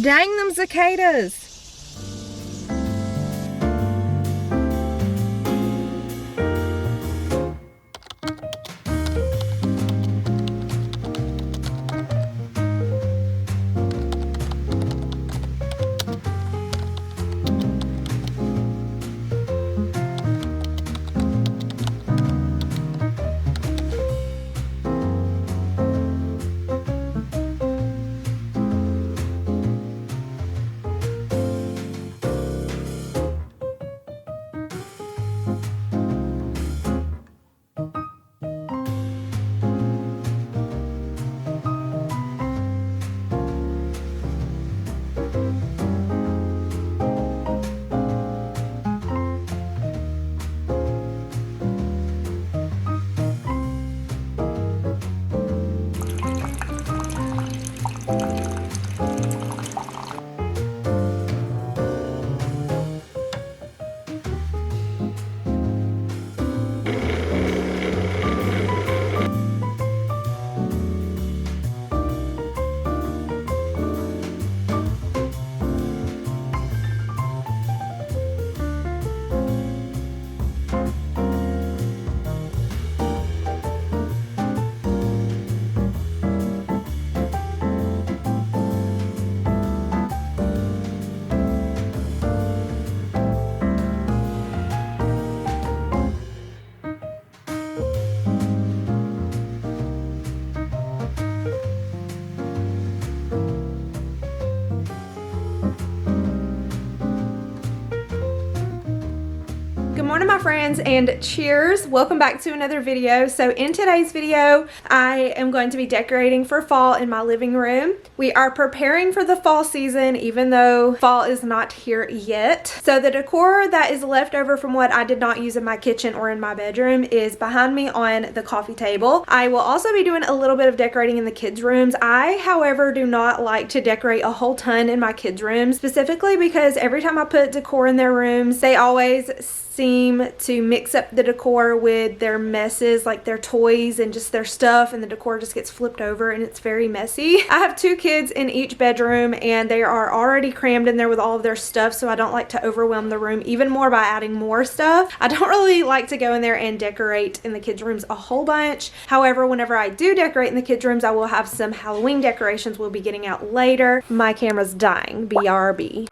Dang them cicadas. Good morning, my friends, and cheers. Welcome back to another video. So in today's video, I am going to be decorating for fall in my living room. We are preparing for the fall season, even though fall is not here yet. So the decor that is left over from what I did not use in my kitchen or in my bedroom is behind me on the coffee table. I will also be doing a little bit of decorating in the kids' rooms. I, however, do not like to decorate a whole ton in my kids' rooms, specifically because every time I put decor in their rooms, they always seem to mix up the decor with their messes, like their toys and just their stuff, and the decor just gets flipped over and it's very messy. I have two kids in each bedroom and they are already crammed in there with all of their stuff, so I don't like to overwhelm the room even more by adding more stuff. I don't really like to go in there and decorate in the kids' rooms a whole bunch. However, whenever I do decorate in the kids' rooms, I will have some Halloween decorations we'll be getting out later. My camera's dying, BRB.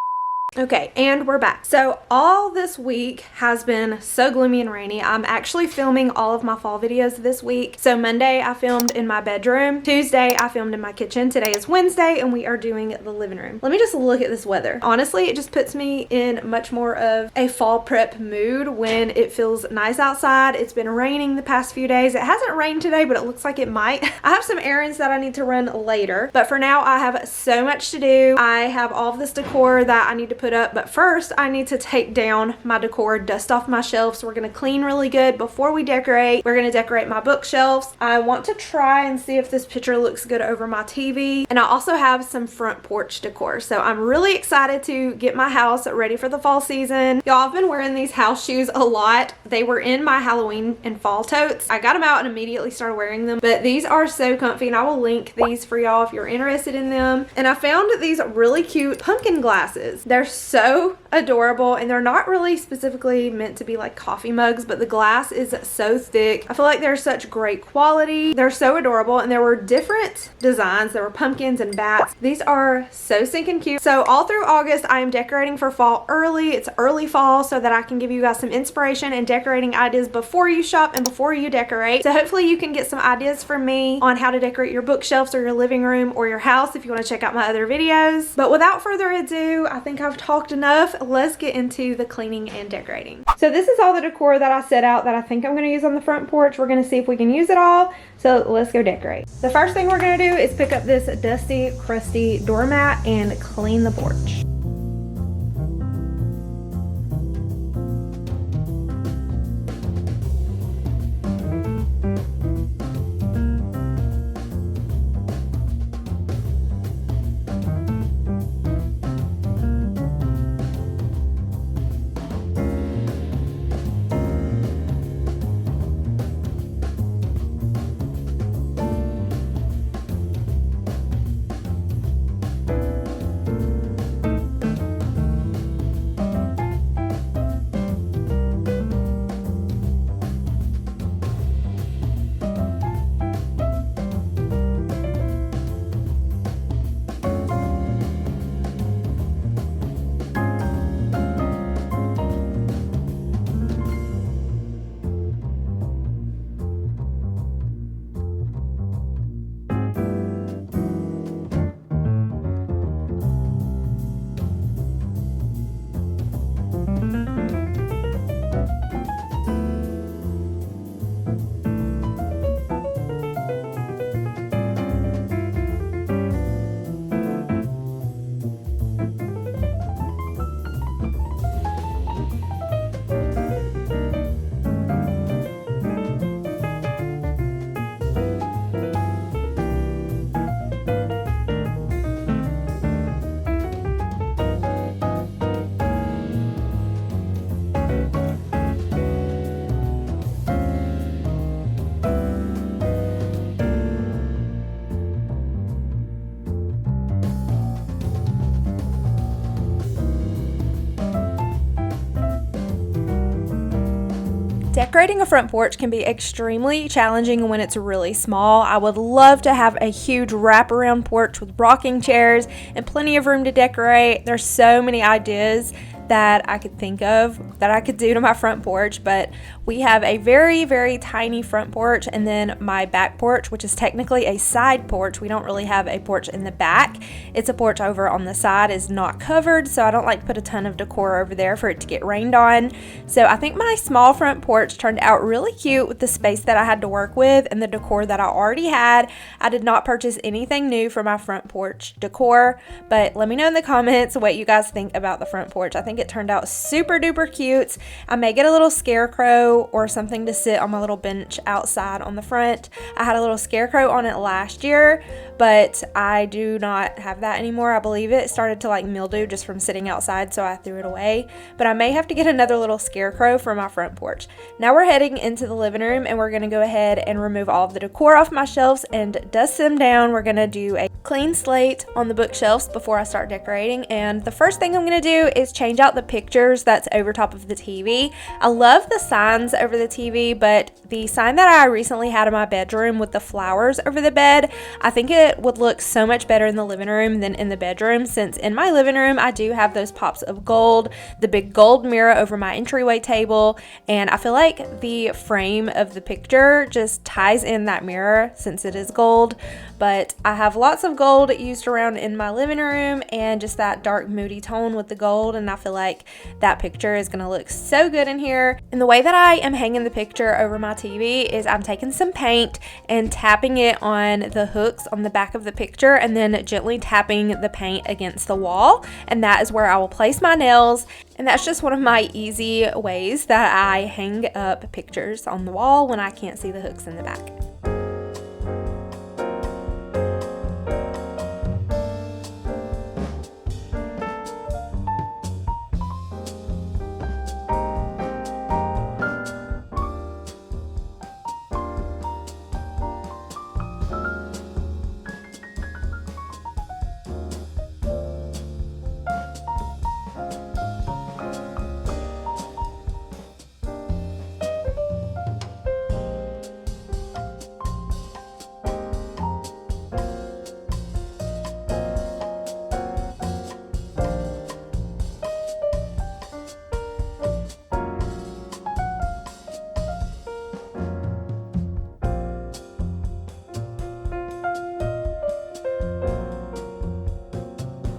Okay, and we're back. So all this week has been so gloomy and rainy. I'm actually filming all of my fall videos this week. So Monday I filmed in my bedroom. Tuesday I filmed in my kitchen. Today is Wednesday and we are doing the living room. Let me just look at this weather. Honestly, it just puts me in much more of a fall prep mood when it feels nice outside. It's been raining the past few days. It hasn't rained today, but it looks like it might. I have some errands that I need to run later, but for now I have so much to do. I have all of this decor that I need to put up, but first I need to take down my decor, dust off my shelves. We're going to clean really good before we decorate. We're going to decorate my bookshelves. I want to try and see if this picture looks good over my TV, and I also have some front porch decor, so I'm really excited to get my house ready for the fall season. Y'all, I've been wearing these house shoes a lot. They were in my Halloween and fall totes. I got them out and immediately started wearing them, but these are so comfy, and I will link these for y'all if you're interested in them. And I found these really cute pumpkin glasses. They're so adorable, and they're not really specifically meant to be like coffee mugs, but the glass is so thick. I feel like they're such great quality. They're so adorable, and there were different designs. There were pumpkins and bats. These are so stinking cute. So all through August I am decorating for fall early. It's early fall so that I can give you guys some inspiration and decorating ideas before you shop and before you decorate. So hopefully you can get some ideas from me on how to decorate your bookshelves or your living room or your house if you want to check out my other videos. But without further ado, I think I've talked enough. Let's get into the cleaning and decorating. So this is all the decor that I set out that I think I'm going to use on the front porch. We're going to see if we can use it all. So let's go decorate. The first thing we're going to do is pick up this dusty, crusty doormat and clean the porch. Decorating a front porch can be extremely challenging when it's really small. I would love to have a huge wraparound porch with rocking chairs and plenty of room to decorate. There's so many ideas that I could think of that I could do to my front porch, but we have a very, very tiny front porch, and then my back porch, which is technically a side porch. We don't really have a porch in the back. It's a porch over on the side, is not covered, so I don't like to put a ton of decor over there for it to get rained on. So I think my small front porch turned out really cute with the space that I had to work with and the decor that I already had. I did not purchase anything new for my front porch decor, but let me know in the comments what you guys think about the front porch. I think it turned out super duper cute. I may get a little scarecrow or something to sit on my little bench outside on the front. I had a little scarecrow on it last year, but I do not have that anymore. I believe it started to like mildew just from sitting outside, so I threw it away. But I may have to get another little scarecrow for my front porch. Now we're heading into the living room, and we're going to go ahead and remove all of the decor off my shelves and dust them down. We're going to do a clean slate on the bookshelves before I start decorating, and the first thing I'm going to do is change out the pictures that's over top of the TV. I love the signs over the TV, but the sign that I recently had in my bedroom with the flowers over the bed, I think it would look so much better in the living room than in the bedroom, since in my living room I do have those pops of gold, the big gold mirror over my entryway table, and I feel like the frame of the picture just ties in that mirror since it is gold. But I have lots of gold used around in my living room and just that dark moody tone with the gold, and I feel like that picture is going to look so good in here. And the way that I am hanging the picture over my TV is I'm taking some paint and tapping it on the hooks on the back of the picture and then gently tapping the paint against the wall, and that is where I will place my nails. And that's just one of my easy ways that I hang up pictures on the wall when I can't see the hooks in the back.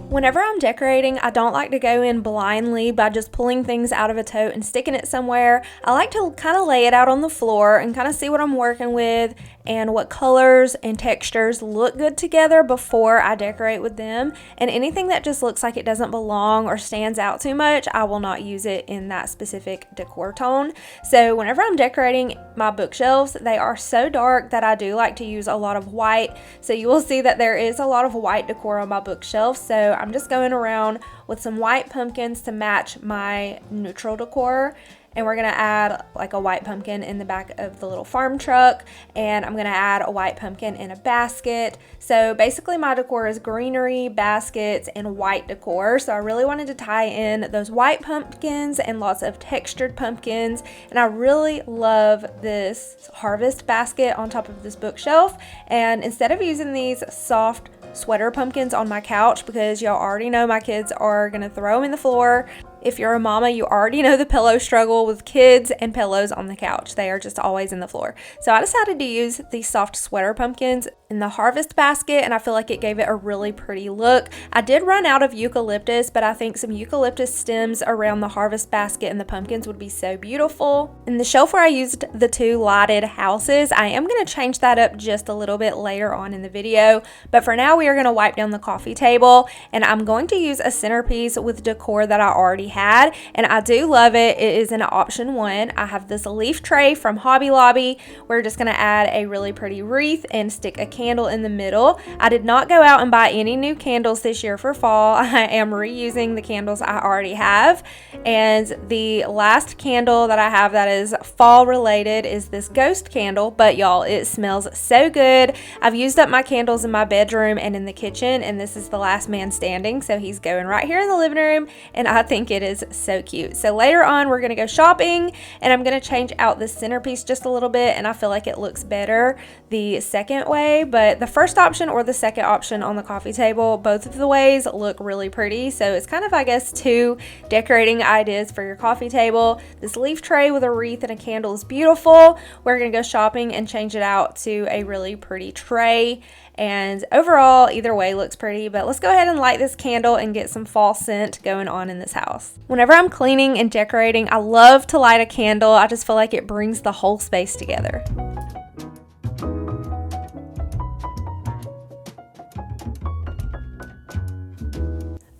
Whenever I'm decorating, I don't like to go in blindly by just pulling things out of a tote and sticking it somewhere. I like to kind of lay it out on the floor and kind of see what I'm working with and what colors and textures look good together before I decorate with them. And anything that just looks like it doesn't belong or stands out too much, I will not use it in that specific decor tone. So whenever I'm decorating my bookshelves, they are so dark that I do like to use a lot of white. So you will see that there is a lot of white decor on my bookshelf. So I'm just going around with some white pumpkins to match my neutral decor. And we're going to add like a white pumpkin in the back of the little farm truck, and I'm going to add a white pumpkin in a basket. So basically my decor is greenery, baskets, and white decor. So I really wanted to tie in those white pumpkins and lots of textured pumpkins, and I really love this harvest basket on top of this bookshelf. And instead of using these soft sweater pumpkins on my couch, because y'all already know my kids are going to throw them in the floor. If you're a mama, you already know the pillow struggle with kids and pillows on the couch. They are just always in the floor. So I decided to use these soft sweater pumpkins in the harvest basket, and I feel like it gave it a really pretty look. I did run out of eucalyptus, but I think some eucalyptus stems around the harvest basket and the pumpkins would be so beautiful. In the shelf where I used the two lighted houses, I am going to change that up just a little bit later on in the video. But for now, we are going to wipe down the coffee table, and I'm going to use a centerpiece with decor that I already had, and I do love it. It is an option 1. I have this leaf tray from Hobby Lobby. We're just going to add a really pretty wreath and stick a candle in the middle. I did not go out and buy any new candles this year for fall. I am reusing the candles I already have. And the last candle that I have that is fall related is this ghost candle. But y'all, it smells so good. I've used up my candles in my bedroom and in the kitchen, and this is the last man standing. So he's going right here in the living room, and I think it is so cute. So later on, we're going to go shopping, and I'm going to change out the centerpiece just a little bit, and I feel like it looks better the second way. But the first option or the second option on the coffee table, both of the ways look really pretty. So it's kind of, I guess, two decorating ideas for your coffee table. This leaf tray with a wreath and a candle is beautiful. We're going to go shopping and change it out to a really pretty tray. And overall, either way looks pretty, but let's go ahead and light this candle and get some fall scent going on in this house. Whenever I'm cleaning and decorating, I love to light a candle. I just feel like it brings the whole space together.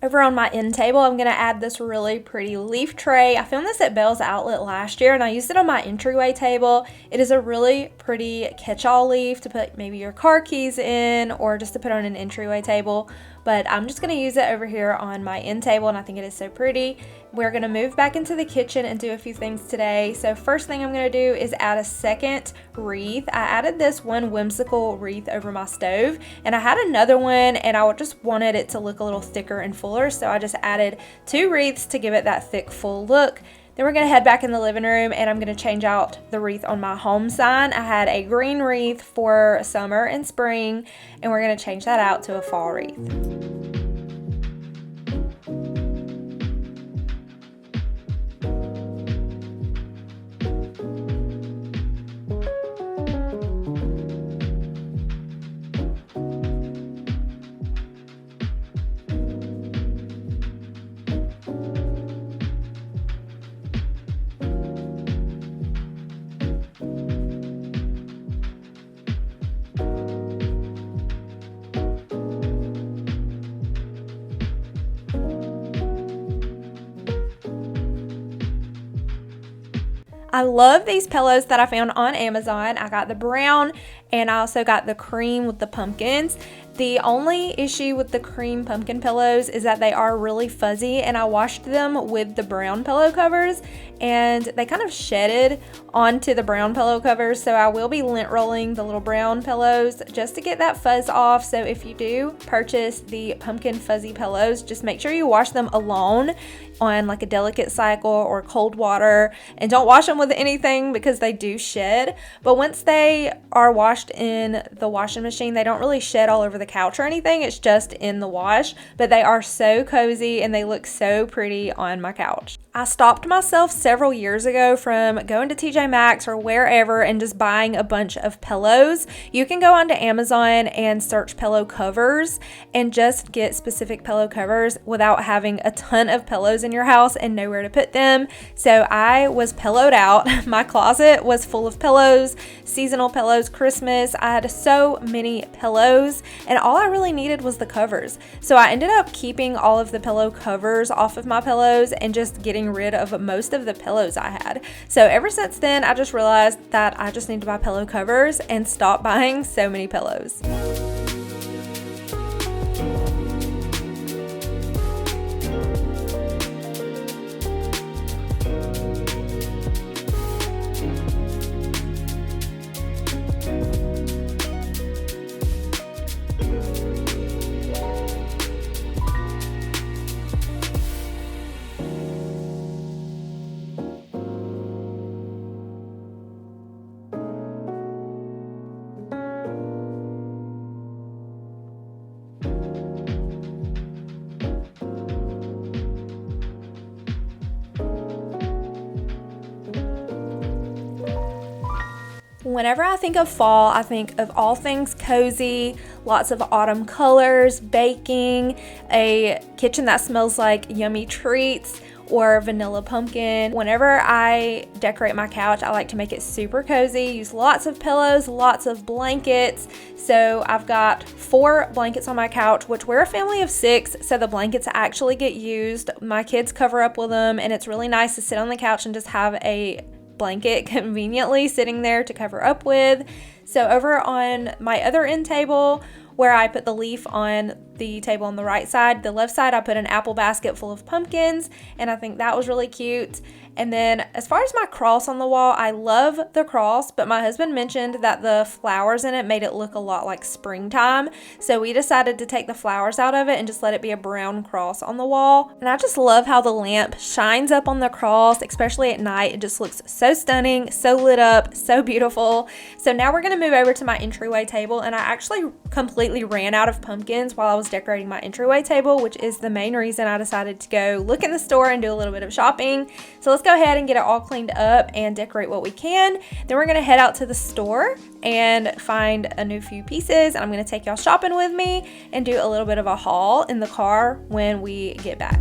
Over on my end table, I'm going to add this really pretty leaf tray. I found this at Bell's Outlet last year, and I used it on my entryway table. It is a really pretty catch-all leaf to put maybe your car keys in, or just to put on an entryway table. But I'm just going to use it over here on my end table, and I think it is so pretty. We're going to move back into the kitchen and do a few things today. So first thing I'm going to do is add a second wreath. I added this one whimsical wreath over my stove, and I had another one, and I just wanted it to look a little thicker and fuller, so I just added 2 wreaths to give it that thick, full look. Then we're going to head back in the living room, and I'm going to change out the wreath on my home sign. I had a green wreath for summer and spring, and we're going to change that out to a fall wreath. I love these pillows that I found on Amazon. I got the brown, and I also got the cream with the pumpkins. The only issue with the cream pumpkin pillows is that they are really fuzzy, and I washed them with the brown pillow covers, and they kind of shedded onto the brown pillow covers. So I will be lint rolling the little brown pillows just to get that fuzz off. So if you do purchase the pumpkin fuzzy pillows, just make sure you wash them alone on like a delicate cycle or cold water, and don't wash them with anything because they do shed. But once they are washed in the washing machine, they don't really shed all over the couch or anything. It's just in the wash, but they are so cozy and they look so pretty on my couch. I stopped myself several years ago from going to TJ Maxx or wherever and just buying a bunch of pillows. You can go onto Amazon and search pillow covers and just get specific pillow covers without having a ton of pillows in your house and nowhere to put them. So I was pillowed out. My closet was full of pillows, seasonal pillows, Christmas. I had so many pillows, and all I really needed was the covers. So I ended up keeping all of the pillow covers off of my pillows and just getting rid of most of the pillows I had. So ever since then, I just realized that I just need to buy pillow covers and stop buying so many pillows. Whenever I think of fall, I think of all things cozy, lots of autumn colors, baking, a kitchen that smells like yummy treats, or vanilla pumpkin. Whenever I decorate my couch, I like to make it super cozy, use lots of pillows, lots of blankets. So I've got 4 blankets on my couch, which we're a family of 6, so the blankets actually get used. My kids cover up with them, and it's really nice to sit on the couch and just have a blanket conveniently sitting there to cover up with. So over on my other end table, where I put the leaf on the table on the right side, the left side I put an apple basket full of pumpkins, and I think that was really cute. And then as far as my cross on the wall, I love the cross, but my husband mentioned that the flowers in it made it look a lot like springtime. So we decided to take the flowers out of it and just let it be a brown cross on the wall. And I just love how the lamp shines up on the cross, especially at night. It just looks so stunning, so lit up, so beautiful. So now we're gonna move over to my entryway table, and I actually completely ran out of pumpkins while I was decorating my entryway table, which is the main reason I decided to go look in the store and do a little bit of shopping. So let's go ahead and get it all cleaned up and decorate what we can. Then we're gonna head out to the store and find a new few pieces, and I'm gonna take y'all shopping with me and do a little bit of a haul in the car when we get back.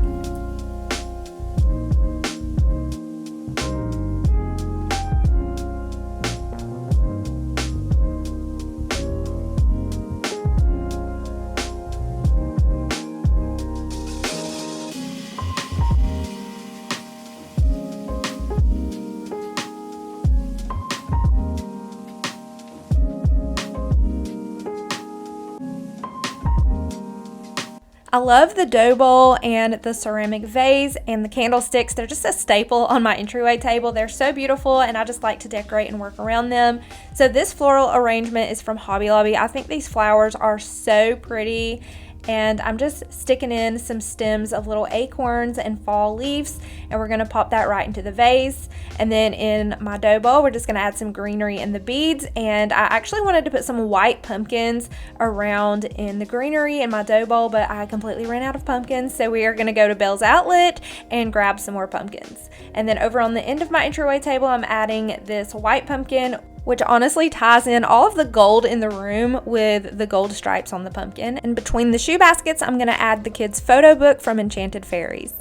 I love the dough bowl and the ceramic vase and the candlesticks. They're just a staple on my entryway table. They're so beautiful, and I just like to decorate and work around them. So this floral arrangement is from Hobby Lobby. I think these flowers are so pretty, and I'm just sticking in some stems of little acorns and fall leaves, and we're gonna pop that right into the vase. And then in my dough bowl, we're just gonna add some greenery in the beads, and I actually wanted to put some white pumpkins around in the greenery in my dough bowl, but I completely ran out of pumpkins, so we are gonna go to Bell's Outlet and grab some more pumpkins. And then over on the end of my entryway table, I'm adding this white pumpkin, which honestly ties in all of the gold in the room with the gold stripes on the pumpkin. And between the shoe baskets, I'm gonna add the kids' photo book from Enchanted Fairies.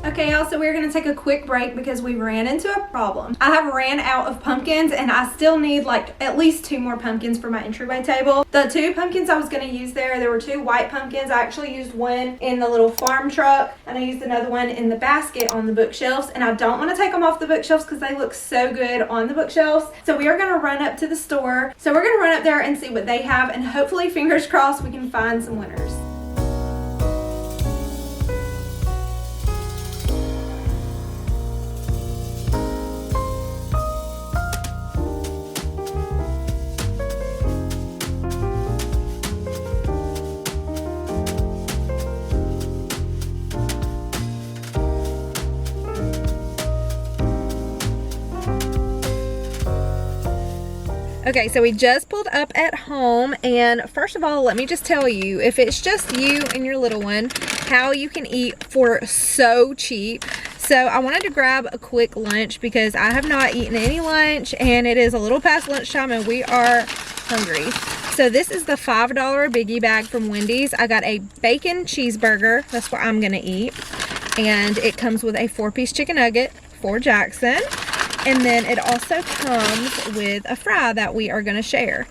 Okay, y'all, so we're gonna take a quick break because we ran into a problem. I have ran out of pumpkins, and I still need like at least 2 more pumpkins for my entryway table. The 2 pumpkins I was gonna use there were 2 white pumpkins. I actually used one in the little farm truck, and I used another one in the basket on the bookshelves, and I don't wanna take them off the bookshelves because they look so good on the bookshelves. So we are gonna run up to the store. So we're gonna run up there and see what they have, and hopefully, fingers crossed, we can find some winners. Okay, so we just pulled up at home, and first of all, let me just tell you, if it's just you and your little one, how you can eat for so cheap. So I wanted to grab a quick lunch because I have not eaten any lunch, and it is a little past lunchtime and we are hungry. So this is the $5 biggie bag from Wendy's. I got a bacon cheeseburger, that's what I'm gonna eat, and it comes with a 4-piece chicken nugget for Jackson. And then it also comes with a fry that we are gonna share.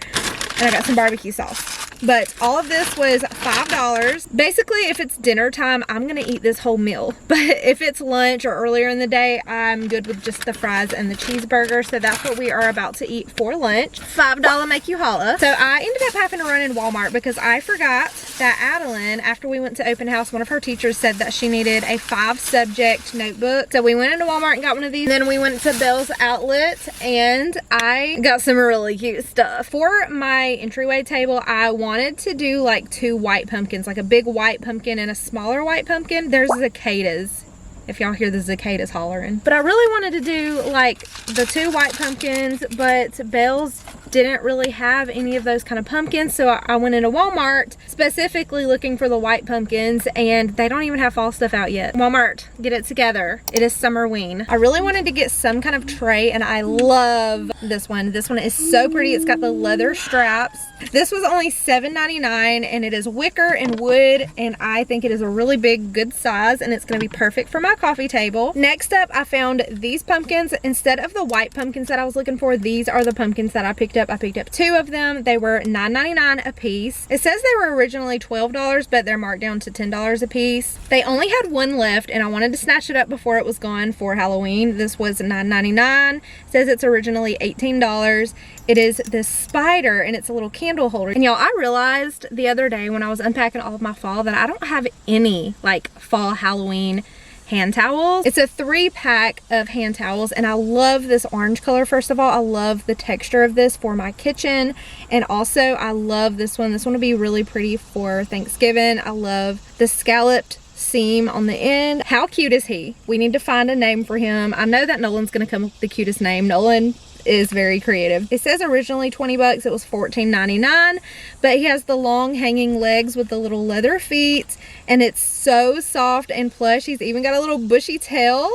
And I got some barbecue sauce. But all of this was $5. Basically, if it's dinner time, I'm gonna eat this whole meal. But if it's lunch or earlier in the day, I'm good with just the fries and the cheeseburger. So that's what we are about to eat for lunch. $5 make you holla. So I ended up having to run in Walmart because I forgot that Adeline, after we went to open house, one of her teachers said that she needed a 5-subject notebook. So we went into Walmart and got one of these. Then we went to Bell's Outlet and I got some really cute stuff. For my entryway table, I wanted to do like 2 white pumpkins, like a big white pumpkin and a smaller white pumpkin. There's cicadas, if y'all hear the cicadas hollering. But I really wanted to do like the 2 white pumpkins, but Bell's didn't really have any of those kind of pumpkins, so I went into Walmart specifically looking for the white pumpkins, and they don't even have fall stuff out yet. Walmart, get it together. It is Summerween. I really wanted to get some kind of tray, and I love this one. This one is so pretty. It's got the leather straps, This was only $7.99 and it is wicker and wood, and I think it is a really big, good size, and it's going to be perfect for my coffee table. Next up, I found these pumpkins. Instead of the white pumpkins that I was looking for, these are the pumpkins that I picked up. I picked up 2 of them. They were $9.99 a piece. It says they were originally $12, but they're marked down to $10 a piece. They only had 1 left, and I wanted to snatch it up before it was gone for Halloween. This was $9.99. It says it's originally $18. It is this spider, and it's a little candle holder. And y'all, I realized the other day when I was unpacking all of my fall that I don't have any like fall Halloween hand towels. It's a 3-pack of hand towels, and I love this orange color. First of all, I love the texture of this for my kitchen, and also I love this one. This one will be really pretty for Thanksgiving. I love the scalloped seam on the end. How cute is he? We need to find a name for him. I know that Nolan's gonna come up with the cutest name. Nolan is very creative. It says originally 20 bucks. It was $14.99, but he has the long hanging legs with the little leather feet, and it's so soft and plush. He's even got a little bushy tail.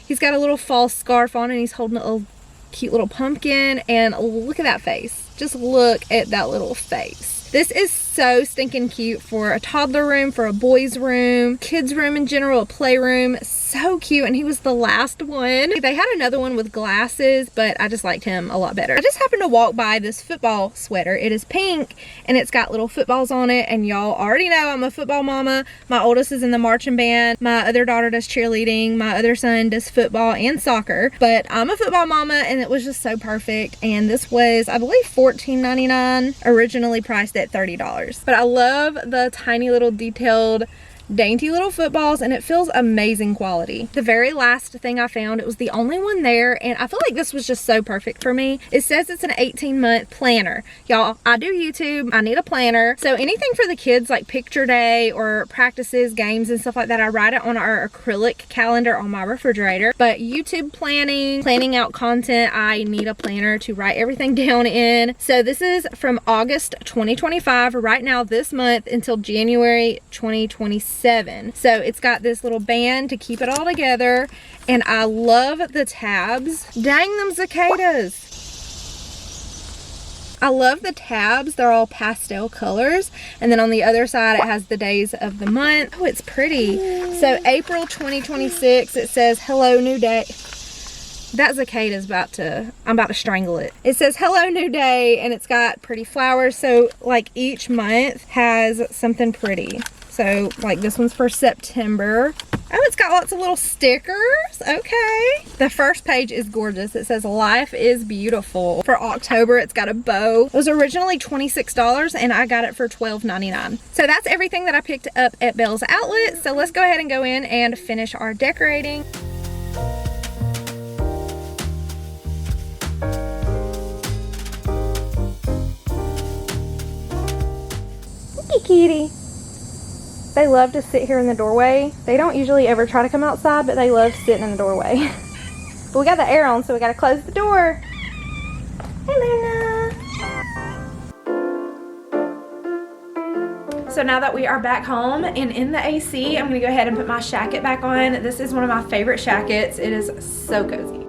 He's got a little fall scarf on, and he's holding a little cute little pumpkin, and look at that face. Just look at that little face. This is so stinking cute for a toddler room, for a boys room, kids room in general, a playroom. So cute. And he was the last one. They had another one with glasses, but I just liked him a lot better. I just happened to walk by this football sweater. It is pink and it's got little footballs on it, and y'all already know I'm a football mama. My oldest is in the marching band, my other daughter does cheerleading, my other son does football and soccer, but I'm a football mama, and it was just so perfect. And this was, I believe, $14.99, originally priced at $30. But I love the tiny little detailed dainty little footballs, and it feels amazing quality. The very last thing I found, it was the only one there, and I feel like this was just so perfect for me. It says it's an 18-month planner. Y'all, I do YouTube, I need a planner. So anything for the kids like picture day or practices, games and stuff like that, I write it on our acrylic calendar on my refrigerator. But YouTube planning out content, I need a planner to write everything down in. So this is from August 2025 right now this month until January 2026. So it's got this little band to keep it all together, and I love the tabs. Dang them cicadas. I love the tabs. They're all pastel colors, and then on the other side it has the days of the month. Oh, it's pretty. So April 2026, it says hello new day. That cicada's I'm about to strangle it. It says hello new day, and it's got pretty flowers. So like each month has something pretty. So like this one's for September. Oh, it's got lots of little stickers. Okay. The first page is gorgeous. It says life is beautiful. For October, it's got a bow. It was originally $26 and I got it for $12.99. So that's everything that I picked up at Bell's Outlet. So let's go ahead and go in and finish our decorating. Hey, kitty. They love to sit here in the doorway. They don't usually ever try to come outside, but they love sitting in the doorway. But we got the air on, so we got to close the door. Hey, Luna. So now that we are back home and in the AC, I'm going to go ahead and put my shacket back on. This is one of my favorite shackets. It is so cozy.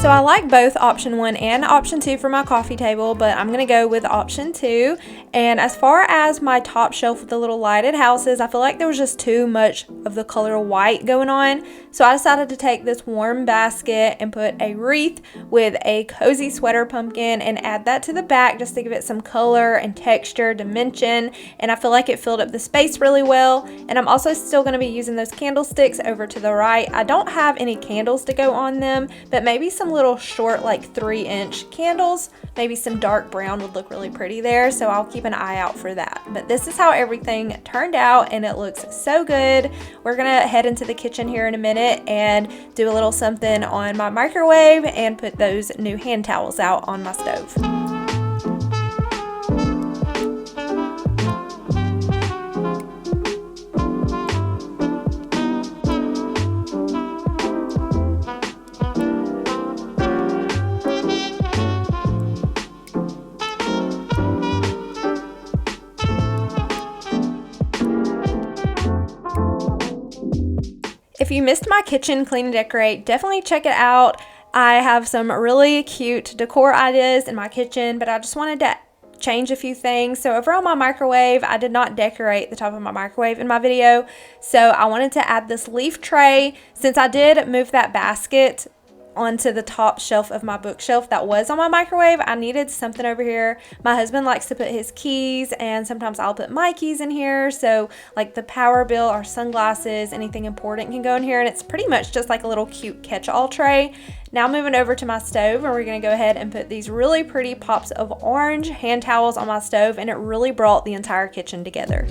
So I like both option 1 and option 2 for my coffee table, but I'm gonna go with option 2. And as far as my top shelf with the little lighted houses, I feel like there was just too much of the color white going on. So I decided to take this warm basket and put a wreath with a cozy sweater pumpkin and add that to the back just to give it some color and texture, dimension, and I feel like it filled up the space really well. And I'm also still gonna be using those candlesticks over to the right. I don't have any candles to go on them, but maybe some little short, like 3-inch candles. Maybe some dark brown would look really pretty there, so I'll keep an eye out for that. But this is how everything turned out, and it looks so good. We're gonna head into the kitchen here in a minute and do a little something on my microwave and put those new hand towels out on my stove. If you missed my kitchen clean and decorate, definitely check it out. I have some really cute decor ideas in my kitchen, but I just wanted to change a few things. So over on my microwave, I did not decorate the top of my microwave in my video. So I wanted to add this leaf tray. Since I did move that basket onto the top shelf of my bookshelf that was on my microwave, I needed something over here. My husband likes to put his keys, and sometimes I'll put my keys in here, so like the power bill, our sunglasses, anything important can go in here, and it's pretty much just like a little cute catch-all tray. Now moving over to my stove, and we're gonna go ahead and put these really pretty pops of orange hand towels on my stove, and it really brought the entire kitchen together.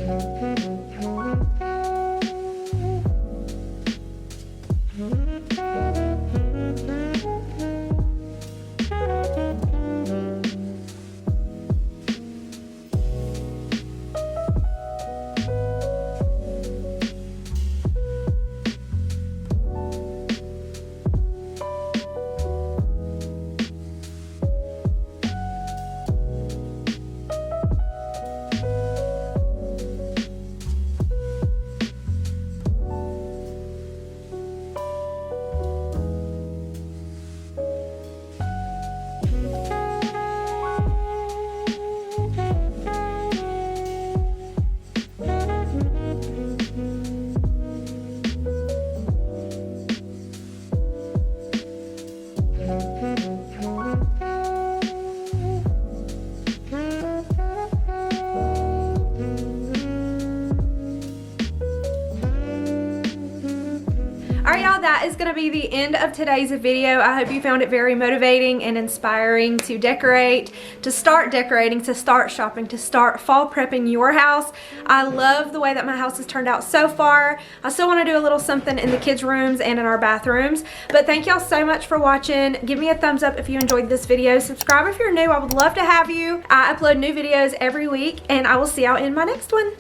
Alright y'all, that is going to be the end of today's video. I hope you found it very motivating and inspiring to decorate, to start decorating, to start shopping, to start fall prepping your house. I love the way that my house has turned out so far. I still want to do a little something in the kids' rooms and in our bathrooms. But thank y'all so much for watching. Give me a thumbs up if you enjoyed this video. Subscribe if you're new. I would love to have you. I upload new videos every week, and I will see y'all in my next one.